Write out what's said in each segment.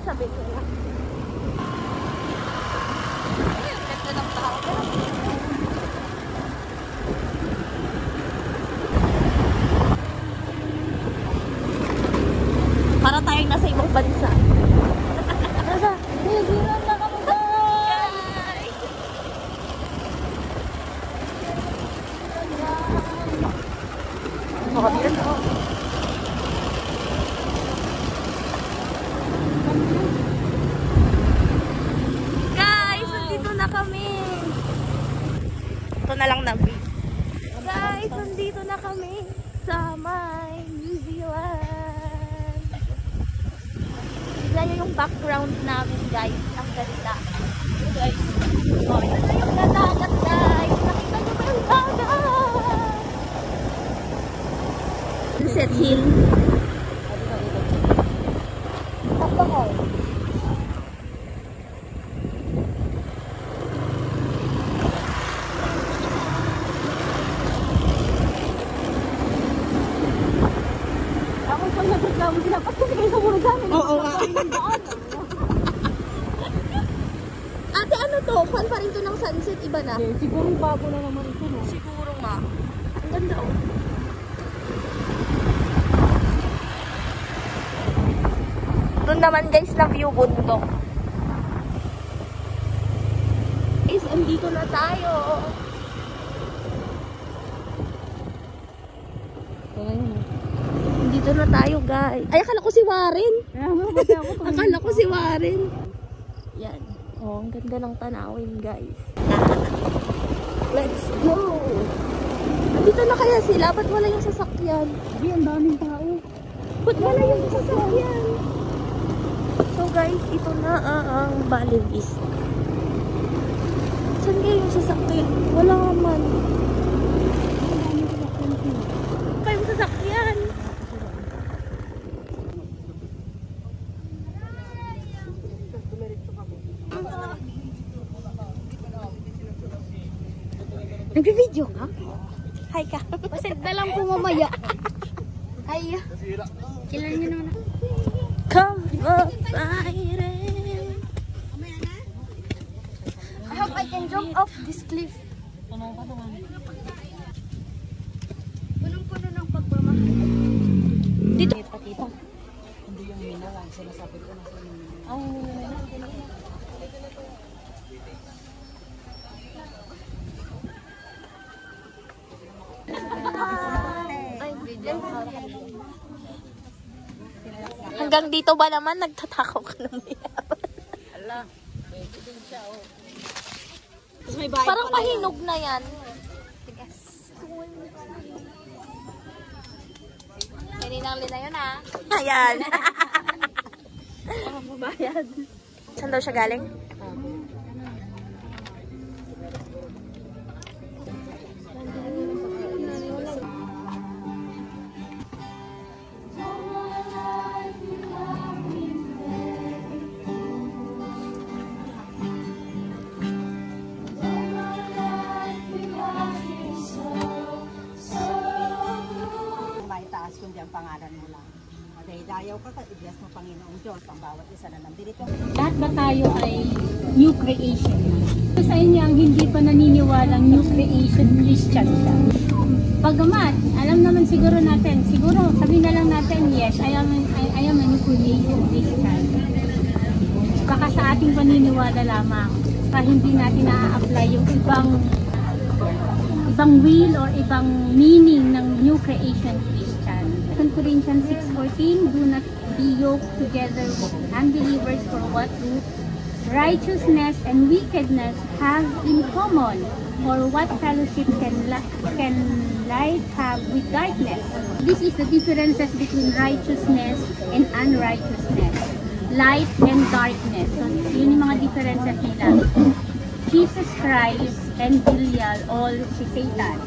sabi nila. Ay, ang ganda ng tao. Para tayong nasa ibang bansa. Nasa New Zealand na kami, guys! Makabilan ako. Guys, nandito na kami. Ito na lang na beach. Guys, nandito na kami sa my New Zealand. Tignan nyo yung background namin, guys. Ang ganda. Guys, oh, ito na yung dagat, guys. Nakita nyo ba yung dagat? Sunset Hill. Tapos. Ako po nagreklamo sila. Ba't kasi kayo sumunod sa amin? Oo nga. Ate, ano to? Fan pa rin to ng sunset. Iba na? Siguro bago na naman ito, no? Siguro nga. Ang ganda, oh. Doon naman, guys, na view bundok. Guys, andito na tayo. Dito na tayo, guys. Ay, akala ko si Warren. Akala ko si Warren. Yan. Oh, ang ganda ng tanawin, guys. Let's go! Dito na kaya sila? Ba't wala yung sasakyan? Hindi, ang daming tao. Ba't wala yung sasakyan? So, guys, ito na ang Valley Vista. Saan kaya yung sasakyan? Wala naman. Pa yung sasakyan. Nag-video ka? Hi ka. Pasend na lang po mamaya. Ay, kilala niyo naman ako. Come up, fighting. I hope I can jump off this cliff. Punong-puno ng pagmamahal. Dito. Pakita. Hindi yung minawan. Sinasabi ko na sa inyo. Ang Hanggang dito ba naman nagtatakaw ka ng mayaman? ala, pwede din siya, oh. Parang pahinog na yan. Kaninang lina yun, ah. Ayan. Mabayad. Saan daw siya galing? Kundi ang pangalan mo lang. Dayaw ka, i-bless mo Panginoong Diyos ang bawat isa na nandito. Lahat ba tayo ay new creation? Sa inyo ang hindi pa naniniwalang new creation Christian ka. Pagamat, alam naman siguro natin, siguro sabihin na lang natin, yes, I am a new creation Christian. Baka sa ating paniniwala lamang, hindi natin na-apply yung ibang will or ibang meaning ng new creation Christian. 2 Corinthians 6:14, do not be yoked together with unbelievers, for what do righteousness and wickedness have in common? Or what fellowship can light have with darkness? This is the differences between righteousness and unrighteousness. Light and darkness. So, yun yung mga differences nila. Jesus Christ and Belial, all si Satan.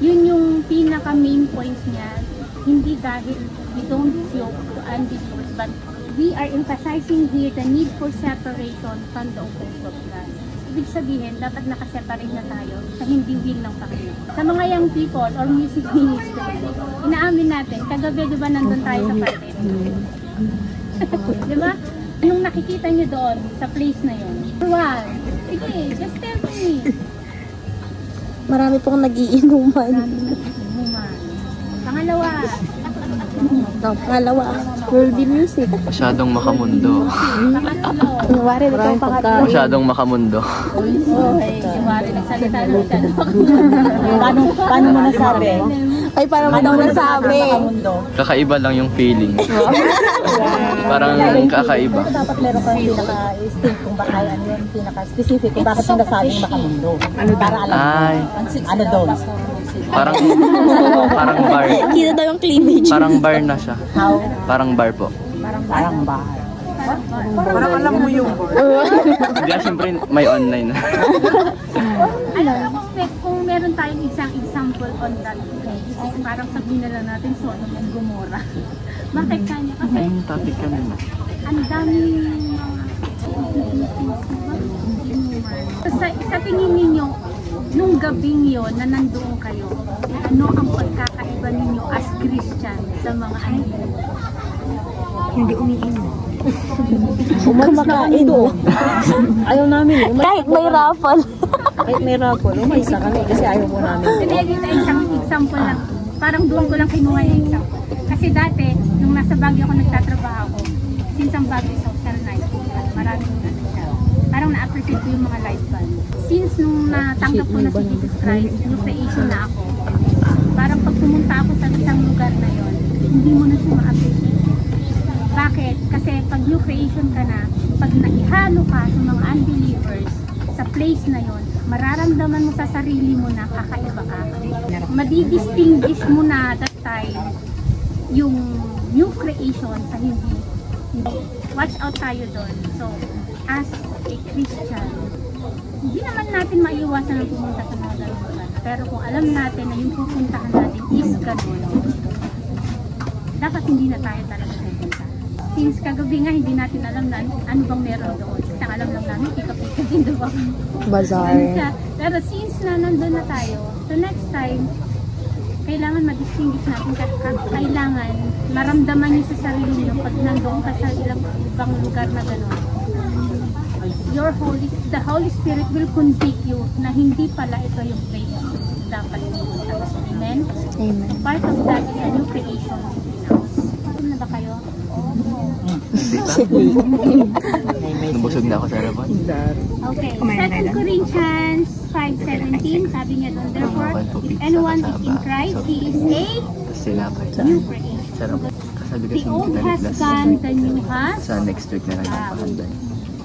Yun yung pinaka main points niya. Hindi dahil we don't yoke to unbelievers, but we are emphasizing here the need for separation from the offense of God. Ibig sabihin, dapat nakaseparate na tayo sa hindi will ng Panginoon. Sa mga young people or music ministry, inaamin natin, kagabi, di ba, nandun tayo sa party? Di ba? Anong nakikita niyo doon sa place na yun? One. Sige, just tell me. Marami pong nagiinuman. Pangalawa. Pangalawa, worldly music. Masyadong makamundo. Pangatlo. Kunwari na itong pangatlo. Masyadong makamundo. Okay, Iwari, nagsalita na siya. Paano mo nasabi? Ay, parang mo daw nasabi. Kakaiba lang yung feeling. Parang kakaiba. Dapat meron kang pinaka-instinct kung baka ano yun, pinaka-specific kung bakit mo nasabing makamundo. Para alam mo. Ano doon? Parang bar. Kita daw yung cleavage. Parang bar na siya. How? Parang bar po. Parang bahay. Parang alam mo yung Hindi, siyempre may online. Alam mo, kung meron tayong isang example on that place, parang sabihin na lang natin Sodom and Gomorrah. Bakit kanya? Kasi Yung topic ka naman. ang daming sa tingin ninyo, nung gabing yon na nandoon kayo, ano ang pagkakaiba ninyo as Christian sa mga anino? Hindi umiinom. Kumakain. Ayaw namin. Kahit may raffle. Kahit may raffle, umaysa kami kasi ayaw mo namin. Pinagin na isang example lang. Parang doon ko lang kinuha yung example. Kasi dati, nung nasa Baguio ako nagtatrabaho ko, since ang Baguio social night, maraming ano siya. Parang na-appreciate ko yung mga live band. Since nung natanggap ko na si Jesus Christ, yung creation na ako, parang pag pumunta ako sa isang lugar na yon, hindi mo na siya ma-appreciate. Bakit? Kasi pag new creation ka na, pag naihalo ka sa mga unbelievers sa place na yon, mararamdaman mo sa sarili mo na kakaiba ka. Madidistinguish mo na that time yung new creation sa hindi. Watch out tayo doon. So, as a Christian, hindi naman natin maiiwasan na pumunta sa mga ganun lugar. Pero kung alam natin na yung pupuntahan natin is ganun, dapat hindi na tayo talaga pupunta. Since kagabi nga, hindi natin alam na ano bang meron doon. Kasi alam lang namin, pika-pika din doon. Bazaar. Pero since na nandun na tayo, so next time, kailangan ma-distinguish natin, kailangan maramdaman niyo sa sarili niyo pag nandun ka sa ibang lugar na gano'n. The Holy Spirit will convict you na hindi pala ito yung place dapat pumunta. Amen? Amen. Part of that is a new creation within us. Alam na ba kayo? Nabusog na ako sa harapan. Okay, 2 Corinthians 5:17, sabi niya doon, therefore, if anyone is in Christ, he is a Tapos sila pa. new creation. Sarap. Kasabi The kasi old kita has last gone, the new has sa next week na lang napakandan.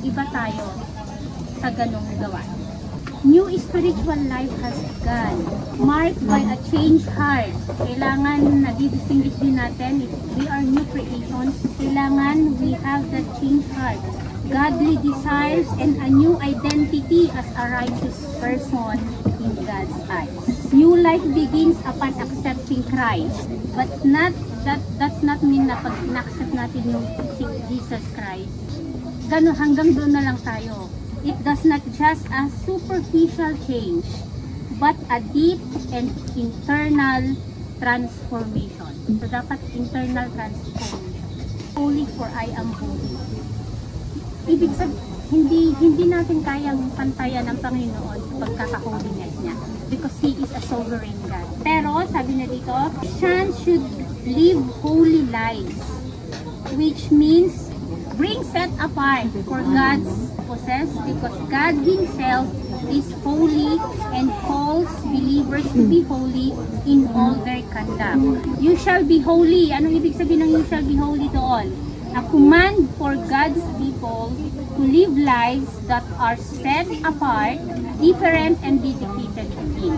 iba tayo sa ganong gawa. New spiritual life has begun, marked by a changed heart. Kailangan na-distinguish din natin, if we are new creations, kailangan we have that changed heart. Godly desires and a new identity as a righteous person in God's eyes. New life begins upon accepting Christ, but that's not mean na pag in-accept natin yung Jesus Christ, gano'n hanggang doon na lang tayo. It does not just a superficial change, but a deep and internal transformation. So dapat internal transformation. Holy for I am holy. Ibig sabihin, hindi natin kayang pantayan ng Panginoon sa pagkaka-holiness niya because He is a sovereign God. Pero sabi na dito, Christians should live holy lives, which means being set apart for God's possess, because God Himself is holy and calls believers to be holy in all their conduct. You shall be holy. Anong ibig sabihin ng you shall be holy doon? A command for God's people to live lives that are set apart, different, and dedicated to Him.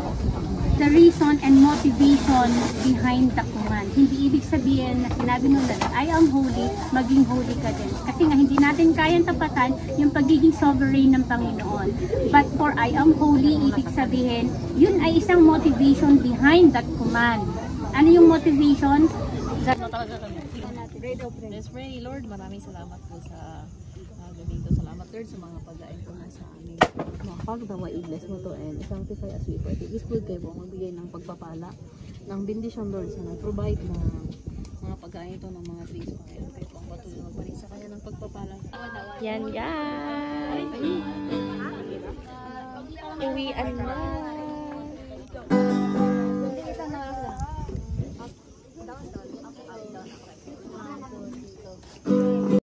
The reason and motivation behind the command. Hindi ibig sabihin na sinabi nung that I am holy, maging holy ka din. Kasi nga hindi natin kayang tapatan yung pagiging sovereign ng Panginoon. But for I am holy, ibig sabihin, yun ay isang motivation behind that command. Ano yung motivation? Let's pray, Lord. Maraming salamat po sa gabing to. Salamat, Lord, sa mga pagkain po na sa amin. Makapagdawa, i-bless mo to and sanctify as we pray. Is good kayo po magbigay ng pagpapala, ng bendisyon, Lord, sa nag-provide na mga pagkain ito ng mga trees. Panginoon kayo po ang patuloy magpalit sa kanya ng pagpapala. Yan guys. Uwian na.